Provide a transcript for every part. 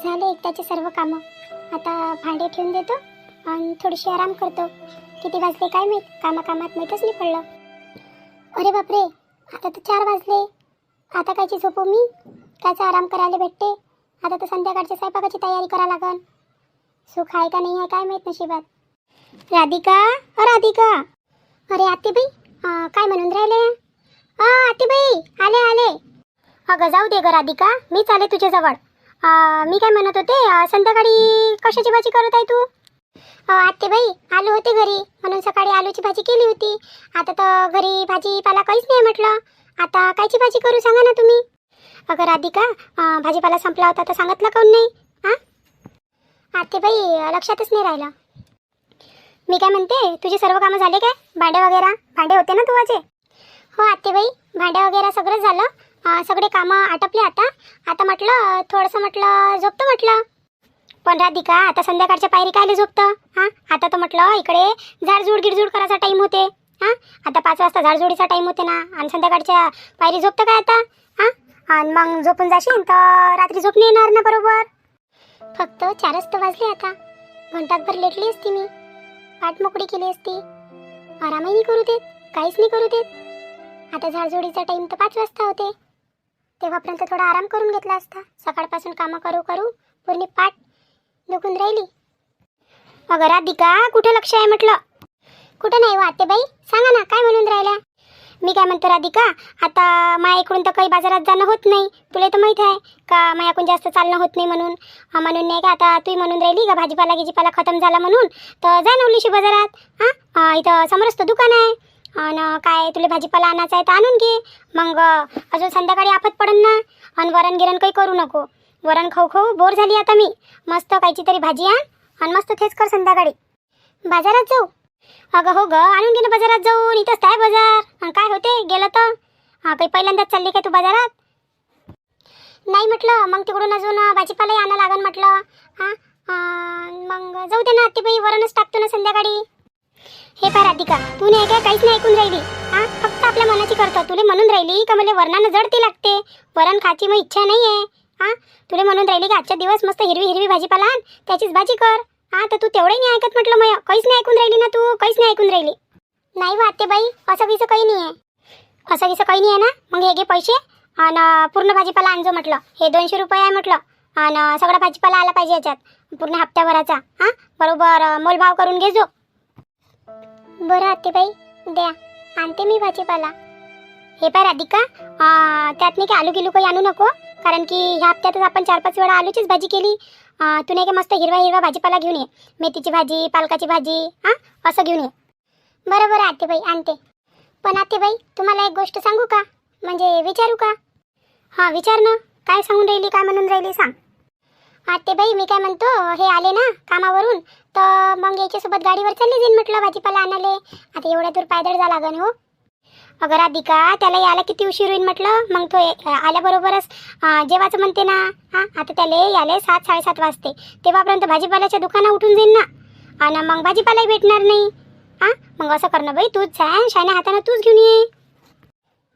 झाले एकदाचे सर्व कामं. आता भांडे ठेवून देतो आणि थोडीशी आराम करतो. किती वाजले काय माहीत, कामात माहीतच नाही पडलं. अरे बापरे, आता तर 4 वाजले. आता कायची झोपू मी, कायचा आराम करायला भेटते. आता तर संध्याकाळच्या स्वयंपाकाची तयारी करा लागन. सुख आहे का नाही आहे काय माहीत नशिबात. राधिका, राधिका. अरे आतेबाई, काय म्हणून राहिले? आतेबाई, आले. अगं जाऊ दे ग राधिका, मीच आले तुझ्याजवळ. मी काय म्हणत होते, संध्याकाळी कशाची भाजी करत आहे तू? आतेबाई, आलू होते घरी म्हणून सकाळी आलूची भाजी केली होती. आता तर घरी भाजीपाला काहीच नाही म्हटलं. आता कायची भाजी करू सांगा ना तुम्ही. अगं राधिका, भाजीपाला संपला होता तर सांगितलं काऊन नाही? आतेबाई, लक्षातच नाही राहिलं. मी काय म्हणते, तुझे सर्व कामं झाले काय? भांडे होते ना तुझे? हो आतेबाई, भांड्या वगैरे सगळं झालं. सगळे कामं आटपले. आता म्हटलं थोडंसं म्हटलं झोपतं म्हटलं. पण राधिका, आता संध्याकाळच्या पायरी कायले झोपतं? आता तर म्हटलं इकडे झाडझूड गिडझूड करायचा टाईम होते. आता 5 वाजता झाडझुडीचा टाईम होते ना, आणि संध्याकाळच्या पायरी झोपतं काय आता? आणि मग झोपून जाशील तर रात्री झोप नाही येणार ना बरोबर. फक्त 4च तर वाजले. आता घंटाभर लेटली असती मी, पाठ मोकळी केली असती. आरामही नाही करू देत, काहीच नाही करू देत. आता झाडझुडीचा टाईम तर 5 वाजता होते. तेव्हापर्यंत थोडा आराम करून घेतला असता. सकाळपासून कामं करू पूर्ण पाठ दुखून राहिली. अगं राधिका, कुठे लक्ष आहे म्हटलं? कुठं नाही हो आतेबाई, सांगा ना काय म्हणून राहिल्या? मी काय म्हणतो राधिका, आता माझ्याकडून तर काही बाजारात जाणं होत नाही. तुला तर माहीत आहे का माझ्याकडून जास्त चालणं होत नाही म्हणून. म्हणून नाही का, आता तू म्हणून राहिली का भाजीपाला खतम झाला म्हणून, तर जा नवलीशी बाजारात. इथं समोरच तर दुकान आहे. आणि काय तुला भाजीपाला आणायचा आहे तर आणून घे. मग अजून संध्याकाळी आफत पडन ना. आणि वरण गिरण काही करू नको. वरण खाऊ बोर झाली आता मी. मस्त कायची तरी भाजी आण आणि मस्त तेच कर संध्याकाळी. बाजारात जाऊ? अगं हो ग, आणून घे ना बाजारात जाऊन. इथंच आहे बाजार. आणि काय होते गेलं तर. काही पहिल्यांदाच चालली काय तू बाजारात? नाही म्हटलं, मग तिकडून अजून भाजीपालाही आणा लागन म्हटलं. मग जाऊ दे ना आत्तेबाई, वरणच टाकतो ना संध्याकाळी. हे पहा राधिका, तू नाही काय काहीच नाही ऐकून राहिली. फक्त आपल्या मनाची करतो. तुला म्हणून राहिली का मला वरणानं जडती लागते, वरण खायची मग इच्छा नाही आहे. तुला म्हणून राहिली की आजच्या दिवस मस्त हिरवी भाजीपाला आण, त्याचीच भाजी कर. तर तू तेवढंही नाही ऐकत म्हटलं. मग काहीच नाही ऐकून राहिली ना तू, काहीच नाही ऐकून राहिली. नाही वा आत्तेबाई, असं गिसं काही नाही आहे. असं गिसं काही नाही आहे ना. मग हे घे पैसे आणि पूर्ण भाजीपाला आणजो म्हटलं. हे 200 रुपये आहे म्हटलं. आणि सगळा भाजीपाला आला पाहिजे याच्यात, पूर्ण हप्त्याभराचा. बरोबर मोलभाव करून घे जो. बरं आत्तेबाई, द्या, आणते मी भाजीपाला. हे पाय राधिका, त्यात नाही की आलू गिलू काही आणू नको. कारण की ह्या हप्त्यातच आपण 4-5 वेळा आलूचीच भाजी केली. तू नाही का मस्त हिरवा भाजीपाला घेऊन ये. मेथीची भाजी, पालकाची भाजी, असं घेऊन ये. बरं आत्तेबाई, आणते. पण आत्तेबाई, तुम्हाला एक गोष्ट सांगू का, म्हणजे विचारू का? विचार ना. काय सांगून राहिली, काय म्हणून राहिली सांग. आत्तेबाई, मी काय म्हणतो, हे आले ना कामावरून तर मग याच्यासोबत गाडीवर चालली जाईन म्हटलं भाजीपाला आणाले. आता एवढ्या दूर पायदळ जा लागन हो. अगं राधिका, त्याला यायला किती उशीर होईल म्हटलं. मग तो आल्याबरोबरच जेवायचं म्हणते ना. आता त्याला याले 7-7:30 वाजते. तेव्हापर्यंत भाजीपाल्याच्या दुकानं उठून जाईन ना. आणि मग भाजीपालाही भेटणार नाही. मग असं करणं बाई, तूच जा, शायना हाताने तूच घेऊन ये.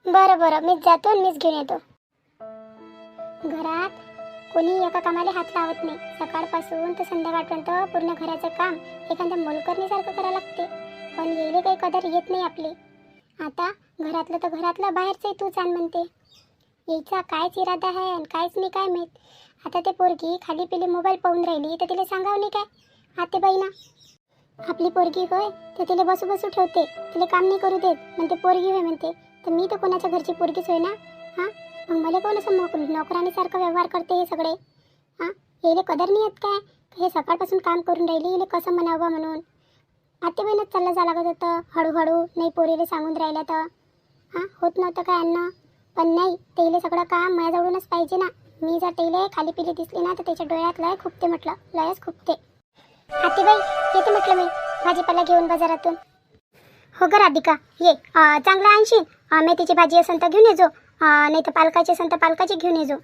बरं, मीच जातो आणि मीच घेऊन येतो. घरात कोणी एका कामाला हात लावत नाही. सकाळपासून तर संध्याकाळपर्यंत पूर्ण घराचं काम एखाद्या मोलकरणीसारखं करावं लागते. पण येले काही कदर येत नाही आपली. आता घरातलं तर घरातलं, बाहेरचंही तूच आण म्हणते. यायचा कायच इरादा आहे आणि कायच नाही काय माहीत. आता ते पोरगी खाली पिली मोबाईल पाहून राहिली तर तिला सांगावं नाही काय आतेबाई ना. आपली पोरगी होय तर तिला बसू ठेवते, तिला काम नाही करू देत, म्हणते पोरगी होय म्हणते. तर मी तर कोणाच्या घरची पोरगीच होय ना. मग मला कोण असं नोकरानीसारखं व्यवहार करते हे सगळे. यायला कदर नाही येत काय. हे सकाळपासून काम करून राहिली, याला कसं म्हणावं म्हणून. आतेबाईनंच चाललं जा लागत होतं हळूहळू. नाही पोरीला सांगून राहिल्या तर होत नव्हतं काय अन्न. पण नाही, तेले सगळं काम माझ्याजवळूनच पाहिजे ना. मी जर तेले खाली पिली दिसली ना तर त्याच्या डोळ्यात लय खुपते म्हटलं, लयच खुपते. आतेबाई, येते म्हटलं मी भाजीपाला घेऊन बाजारातून. हो ग राधिका, ये. चांगलं आणशील. मेथीची भाजी असेल तर घेऊन येजो. नाही तर पालकाची असेल तर पालकाची घेऊन येजो.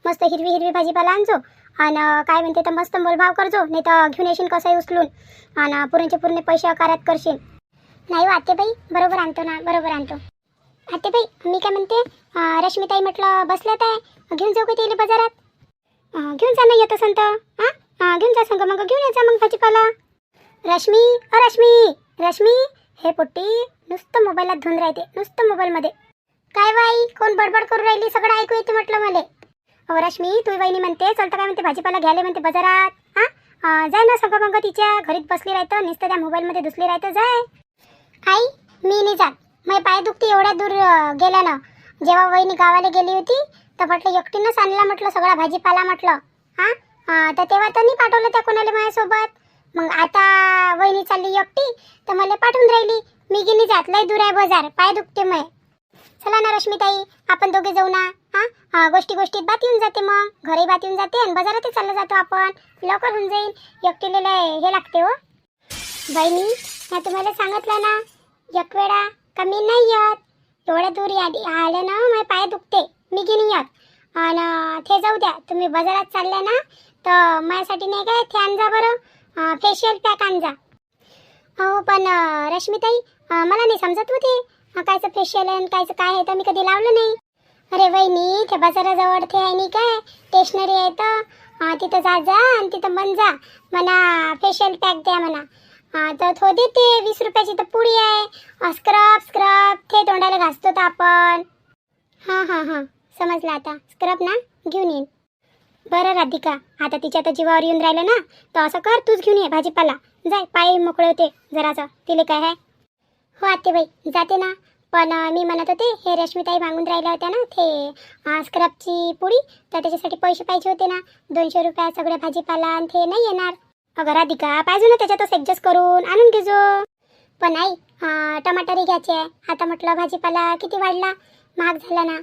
मस्त हिरवी भाजीपाला आणजो. आणि काय म्हणते तर मस्त मोलभाव करजो. नाही तर घेऊन येशील कसंही उचलून आणि पूर्ण पैसे आकारात करशील. नाही हो आतेबाई, बरोबर आणतो ना, बरोबर आणतो. आतेबाई, मी काय म्हणते, रश्मिताई म्हटलं बसल्यात आहे, घेऊन जाऊ का तिला बाजारात? घेऊन जा ना येत असन तर घेऊन जा संग, मग घेऊन यायचा मग भाजीपाला. रश्मी रश्मी रश्मी, हे पोट्टी नुसतं मोबाईलात धुवून राहते, नुसतं मोबाईलमध्ये. काय बाई, कोण बडबड करून राहिली, सगळं ऐकू येते म्हटलं मला. अहो रश्मी, तुझी वहिनी म्हणते चलतं काय म्हणते भाजीपाला घ्यायला म्हणते बाजारात. जाय ना सगळं मग, तिच्या घरीत बसली राहतं, नुसतं त्या मोबाईलमध्ये दुसली राहतं. जाय. आई मी नाही जात, माझे पाय दुखते एवढ्या दूर गेल्यानं. जेव्हा वहिनी गावाला गेली होती तर म्हटलं एकटीनंच आणला म्हटलं सगळा भाजीपाला म्हटलं. तर तेव्हा तर नाही पाठवलं त्या कोणाला माझ्यासोबत. मग आता वहिनी चालली एकटी तर मला पाठवून राहिली. मी गेली जात, लय दूर आहे बाजार, पाय दुखते मग. चला ना रश्मीताई, आपण दोघे जाऊ ना. गोष्टीत बात येऊन जाते, मग घरी बात येऊन जाते आणि बाजारातही चाललं जातो आपण, लवकर होऊन जाईल. एकटीला हे लागते हो. बहिणी मी तुम्हाला सांगितलं ना एक वेळा का मी नाही येत. एवढ्या दूर आले ना माझे पाय दुखते, मी की नाही येत. आणि ते जाऊ द्या, तुम्ही बाजारात चालले ना तर माझ्यासाठी नाही काय ते आणजा बरं, फेशियल पॅक आणजा. हो पण रश्मीताई मला नाही समजत होते कायचं फेशियल आहे कायचं काय आहे, तर मी कधी लावलं नाही. अरे वहिनी, ते बाजाराजवळ ते आहे नाही काय स्टेशनरी आहे तर तिथं जा आणि तिथं बन जा म्हणा फेशियल पॅक द्या म्हणा. तर तो देते 20 रुपयाची तर पुडी आहे. स्क्रब ते तोंडाला घासतो तर आपण. हां समजलं आता, स्क्रब ना घेऊन येईन. बरं राधिका, आता तिच्या तर जीवावर येऊन राहिलं ना तर असं कर, तूच घेऊन ये भाजीपाला. जाय, पाय मोकळे होते जराचं, तिले काय आहे. हो आत्तेबाई जाते ना, पण मी म्हणत होते हे रश्मीताई मागून राहिल्या होत्या ना ते स्क्रबची पुडी, तर त्याच्यासाठी पैसे पाहिजे होते ना. 200 रुपयात सगळ्या भाजीपाला आणि ते नाही येणार. अगं राधिका, पाहिजे ना त्याच्यातच ॲडजस्ट करून आणून घेजो. पण आई टमाटरही घ्यायचे आहे. आता म्हटलं भाजीपाला किती वाढला, महाग झाला ना.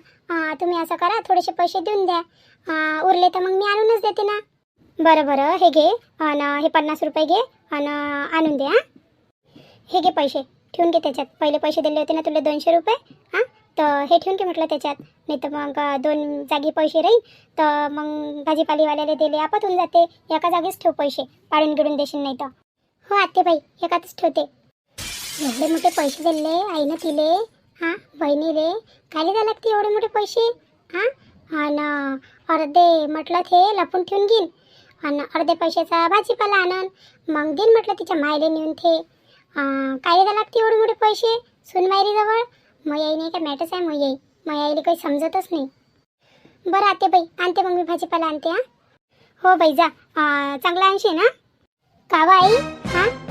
तुम्ही असं करा, थोडेसे पैसे देऊन द्या, उरले तर मग मी आणूनच देते ना. बरं हे घे, आणि हे 50 रुपये घे आणि आणून दे. हे घे पैसे, ठेवून घे त्याच्यात. पहिले पैसे दिले होते ना तुला 200 रुपये, तर हे ठेवून घे म्हटलं त्याच्यात. नाही तर मग 2 जागी पैसे राहील तर मग भाजीपालीवाल्याला दिले आपत होऊन जाते. एका जागीच ठेव पैसे, पाडून गिडून देशील नाही तर. हो आत्तेबाई, एकातच ठेवते. एवढे मोठे पैसे दिले आईनं तिले, बहिणीले खाली द्या लागते एवढे मोठे पैसे. आणि अर्धे म्हटलं ते लपून ठेवून घेईन आणि अर्धे पैशाचा भाजीपाला आणन, मग देईन म्हटलं तिच्या मायले नेऊन. ते काय द्या लागते एवढे मोठे पैसे सुनमायरीजवळ. मग आई नाही का मॅटच आहे, मग आईला काही समजतच नाही. बरं आत्तेबाई, आणते मग मी भाजीपाला आणते. हो बाई जा, चांगला आणशील ना. का व आई,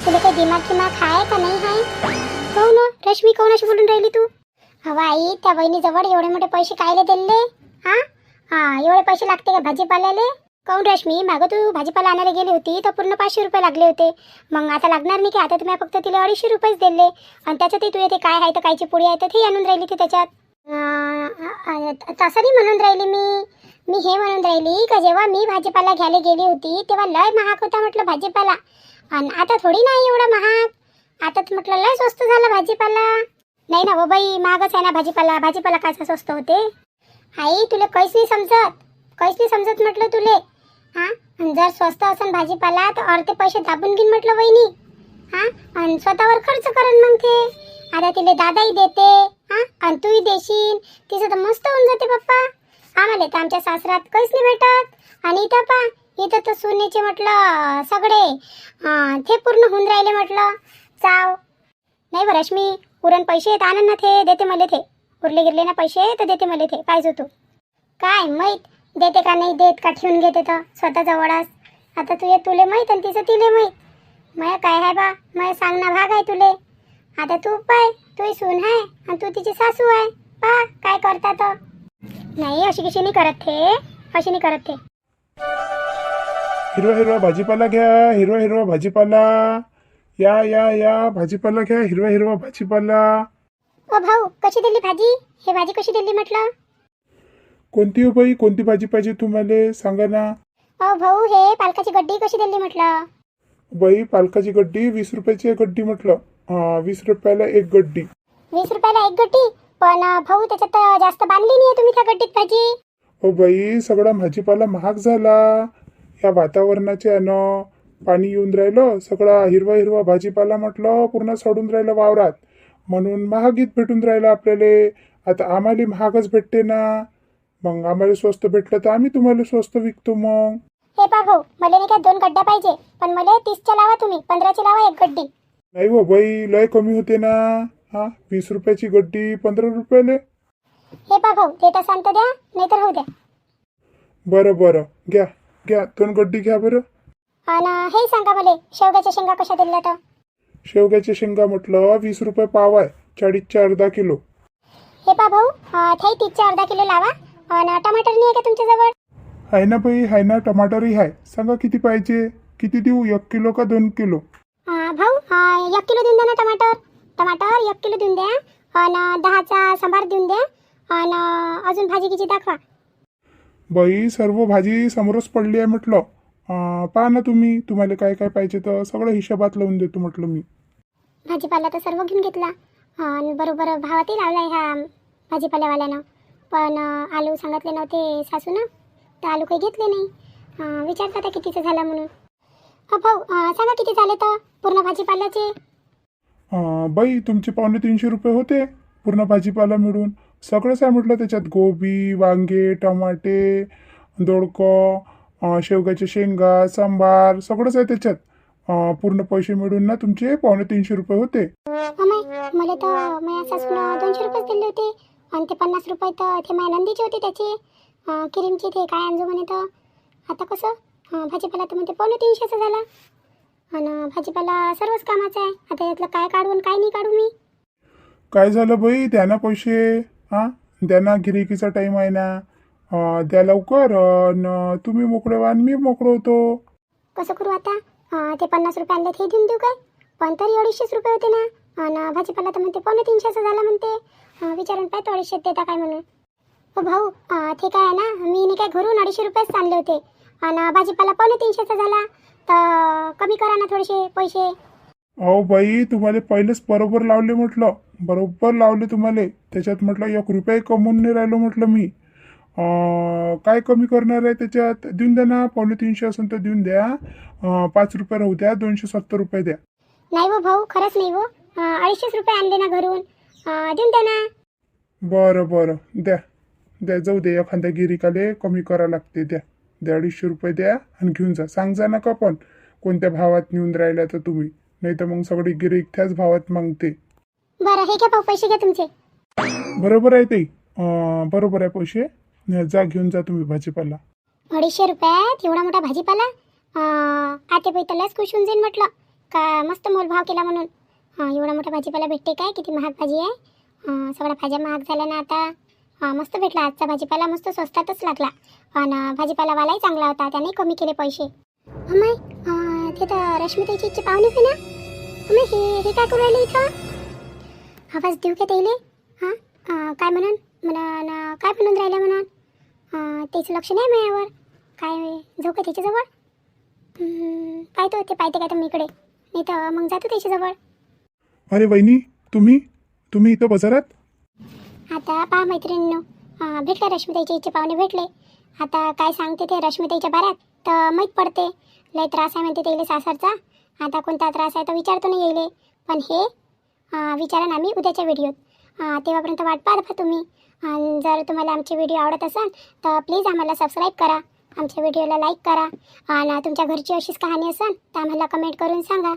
तुला काही दिमाग आहे का नाही आहे. हो ना रश्मी, कोण अशी बोलून राहिली तू. हवा आई, त्या बहिणीजवळ एवढे मोठे पैसे कायले दिले. एवढे पैसे लागते का भाजीपाल्याले. काऊन रश्मी, मागं तू भाजीपाला आणायला गेली होती तर पूर्ण 500 रुपये लागले होते. मग आता लागणार नाही की. आता तुम्ही फक्त तिला 250 रुपयेच दिले आणि त्याच्यातही तू येते काय आहे तर कायची पुडी आहे तर ते आणून राहिली ती त्याच्यात. तसं नाही म्हणून राहिली मी हे म्हणून राहिली का जेव्हा मी भाजीपाला घ्यायला गेली होती तेव्हा लय महाग होता म्हटलं भाजीपाला, आणि आता थोडी नाही एवढा महाग. आता तर म्हटलं लय स्वस्त झाला भाजीपाला. नाही ना हो बाई, महागच आहे ना भाजीपाला काय स्वस्त होते. आई तुला काहीच नाही समजत म्हटलं तुले. आणि जर स्वस्त असेल भाजीपाला तर अर्धे पैसे दाबून घेईन म्हटलं वहिनी. आणि स्वतःवर खर्च करून मग ते. आता तिले दादाही देते आणि तूही देशील, तिचं तर मस्त होऊन जाते पप्पा. आम्हाला तर आमच्या सासरात काहीच नाही भेटत, आणि इथं तर सोन्याचे म्हटलं सगळे ते पूर्ण होऊन राहिले म्हटलं. चाव नाही बरं रश्मी, पुरण पैसे येत आणन ना, ते देते मला. ते उरले गिरले ना पैसे तर देते मला. ते पाहिजे तू काय माहीत देते का नाही देत का, ठेवून घेते तर स्वतःजवळच. आता तुले माहीत आणि तिचं तिले माहीत. मग काय आहे बा, मग सांगणं भाग आहे तुले. आता तू पाय, तूही सून आहे आणि तू तिची सासू आहे, पा काय करता तर. नाही अशी कशी नाही करत ते, अशी नाही करत ते. हिरवा भाजीपाला घ्या, हिरवा भाजीपाला. या भाजीपाला घ्या, हिरवा भाजीपाला. ओ भाऊ, कशी दिली भाजी. हे भाजी कशी दिली म्हटलं. कोणती हो बाई, कोणती भाजी पाहिजे तुम्हाला सांगा ना. ओ भाऊ, हे पालकाची गड्डी कशी दिली म्हटलं. बाई पालकाची गड्डी 20 रुपयाची गड्डी म्हटलं. 20 रुपयाला एक गड्डी. 20 रुपयाला एक गड्डी, पण भाऊ त्याच्यात जास्त बांधली नाही तुम्ही त्या गड्डीत भाजी. हो बाई, सगळा भाजीपाला महाग झाला या वातावरणाच्या यानं. पाणी येऊन राहिलं, सगळा हिरवा भाजीपाला म्हटलं पूर्ण सडून राहिलं वावरात, म्हणून महागीत भेटून राहिलं आपल्याला. आता आम्हाला महागच भेटते ना. मग आम्हाला स्वस्त भेटलं तर आम्ही तुम्हाला स्वस्त विकतो मग. हे पा भाऊ, मला नाही काय 2 गड्ड्या पाहिजे, पण मला 30च्या लावा, तुम्ही 15ची लावा एक गड्डी. नाही हो बाई, लय कमी होते ना. हा, 20 रुपयाची गड्डी 15 रुपयाले. हे पा भाऊ, देत असाल तर द्या, नाही तर होऊ द्या. बरं बरं, घ्या घ्या, 2 गड्डी घ्या बरं. आणि हे सांगा मला, शेवग्याच्या शेंगा कशा दिल्या तर? शेवग्याच्या शेंगा म्हटलं 20 रुपये पाव आहे, 40चे अर्धा किलो. हे पा भाऊ, ते 30चे अर्धा किलो लावा. आणि टमाटर नाही आहे का तुमच्याजवळ? आहे ना बाई, आहे ना, टमाटरही आहे. सांगा किती पाहिजे, किती देऊ, 1 किलो का 2 किलो? भाऊ, 1 किलो देऊन द्या ना टमाटर. टमाटर 1 किलो देऊन द्या. आणि 10चा सांबार देऊन द्या. आणि अजून भाजी किती दाखवा. बाई, सर्व भाजी समोरच पडली आहे म्हटलं. पहा ना तुम्ही, तुम्हाला काय काय पाहिजे तर सगळं हिशोबात लावून देतो म्हटलं मी. भाजीपाला तर सर्व घेऊन घेतला आणि बरोबर भावातही लावला आहे ह्या भाजीपाल्यावाल्यानं. पण आलू सांगितले नव्हते सासूनं, तर आलू काही घेतले नाही. विचारता आता कितीचं झालं म्हणून. भाऊ, सांगा किती झाले तर पूर्ण भाजीपाल्याचे? बाई, तुमचे 250 रुपये होते पूर्ण भाजीपाला मिळून. सगळंच आहे म्हटलं त्याच्यात, गोबी, वांगे, टमाटे, दोडकं, शेवग्याच्या शेंगा, सांबार, सगळंच आहे त्याच्यात. पूर्ण पैसे मिळून ना तुमचे 250 रुपये होते. मला तर माझ्या सासूनं 200 रुपयेच दिले होते. आणि ते 50 रुपये तर ते माझ्या नंदीचे होते, त्याचे क्रीमचे ते काय आणजो म्हणे. तर आता कसं भाजीपाला तर म्हणते 350चा झाला. आणि भाजीपाला सर्वच कामाचा आहे. आता यातलं काय काढू आणि काय नाही काढू मी. काय झालं बाई, द्या ना पैसे. हां, द्या ना, गिऱ्हाईकीचा टाईम आहे ना. द्या लवकर, न तुम्ही मोकळे व्हा आणि मी मोकळं होतो. कसं करू आता? ते 50 रुपये आणले, ते देऊन देऊ काय? पण तरी 250 रुपये होते ना. आणि भाजीपाला तर म्हणते 350चा झाला म्हणते. विचारून पाहतो 250 देता काय म्हणून. भाऊ, ते काय आहे ना, मी नाही काय घरून 250 रुपयेच आणले होते. आणि भाजीपाला 350चा झाला, तर कमी करा ना थोडेसे पैसे. अहो बाई, तुम्हाला पहिलेच बरोबर लावले म्हटलं, बरोबर लावले तुम्हाला. त्याच्यात म्हटलं 1 रुपये कमवून नाही राहिलो म्हटलं मी. काय कमी करणार आहे त्याच्यात? देऊन द्या ना, 350 असेल तर देऊन द्या. 5 रुपये राहू द्या, 270 रुपये द्या. नाही हो भाऊ, खरंच नाही हो. 250 रुपये आणले ना घरून, देऊन द्या ना. बरं बरं, द्या द्या, जाऊ दे, एखाद्या गिरीकाले कमी करा लागते. द्या द्या, 250 रुपये द्या आणि घेऊन जा. सांग जा नका पण कोणत्या भावात नेऊन राहिल्या तर तुम्ही, नाही तर मग सगळी गिरीक त्याच भावात मागते. बरं, हे घ्या भाऊ, पैसे घ्या तुमचे. बरोबर आहे ते, बरोबर आहे पैसे. जा, घेऊन जा तुम्ही भाजीपाला. 250 रुपयात एवढा मोठा भाजीपाला? आते बाई तर लयच खुश होऊन जाईन म्हटलं का मस्त मोलभाव केला म्हणून. एवढा मोठा भाजीपाला भेटते काय? किती महाग भाजी आहे. सगळ्या भाज्या महाग झाल्या ना आता. मस्त भेटला आजचा भाजीपाला, मस्त स्वस्तातच लागला. आणि भाजीपालावालाही चांगला होता, त्याने कमी केले पैसे. अमाय, ते तर रश्मिताईची इच्छा पाहुणे होते ना. अमाय, हे काय करू राहिले इथं? आवाज देऊ का त्याला? काय म्हणून म्हणा, काय म्हणून राहिल्या म्हणून? त्याचं लक्ष नाही माझ्यावर. काय जाऊ का त्याच्याजवळ? पाहतो ते, पाहते काय तर मी इकडे, नाही तर मग जातो त्याच्याजवळ. अरे वहिनी, तुम्ही इथं बाजारात? आता पहा मैत्रिणींनो, भेटले रश्मिताईचे इच्छे पाहुणे भेटले. आता काय सांगते ते रश्मिताईच्या बाऱ्यात तर माहीत पडते. लय त्रास आहे म्हणते त्याला सासरचा. आता कोणता त्रास आहे तर विचारतो नाही येईल, पण हे विचारा आम्ही उद्याच्या व्हिडिओत. तेव्हापर्यंत वाट पाहता तुम्ही. आणि जर तुम्हाला आमचे व्हिडिओ आवडत असेल तर प्लीज आम्हाला सबस्क्राईब करा, आमच्या व्हिडिओला लाईक करा. आणि तुमच्या घरची अशीच कहाणी असेल तर आम्हाला कमेंट करून सांगा.